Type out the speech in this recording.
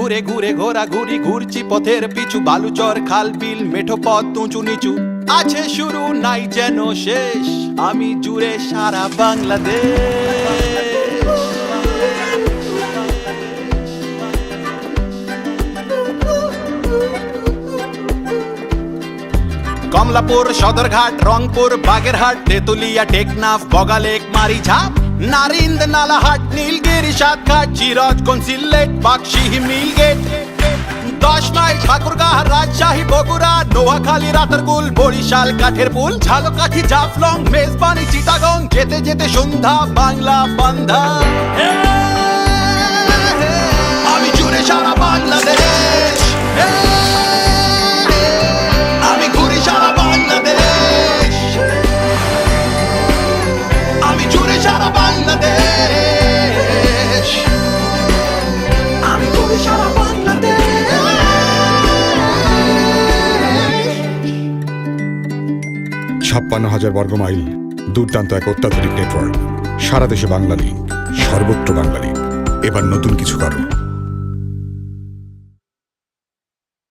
ঘুরে ঘুরে ঘোরাঘুরি ঘুরছি পথের পিছু, বালুচর খাল বিল মেঠো পথ উঁচু নিচু, আছে শুরু নাই যেন শেষ, আমি জুড়ে সারা বাংলাদেশ। কমলাপুর, সদরঘাট, রংপুর, বাগেরহাট, তেতুলিয়া, টেকনাফ, বগালেক, মারিঝাপ, নারিন্দ, নালাহাট, নীলগিরি, সাতঘাট, চিরজগঞ্জ, সিলেট, বাক্সিহি, মিলগেট, 10 মাইল, ঠাকুরগাঁ, রাজশাহী, বগুড়া, নোয়াখালী, রাতারগুল, বরিশাল, কাঠেরপুল, ঝালকাঠি, জাফলং, মেজবানি, চিটাগং, যেতে যেতে সন্ধ্যা, বাংলা বান্ধা, আমি জুড়ে সারা বাংলাদেশ, আমি ঘুরি সারা বাংলাদেশ, আমি জুড়ে সারা বাংলাদেশ, আমি ঘুরি সারা বাংলাদেশ। 56,000 বর্গমাইল, দুর্দান্ত এক অত্যাধুনিক নেটওয়ার্ক, সারা দেশে বাংলা লিংক, সর্বত্র বাংলা লিংক। এবার নতুন কিছু করো।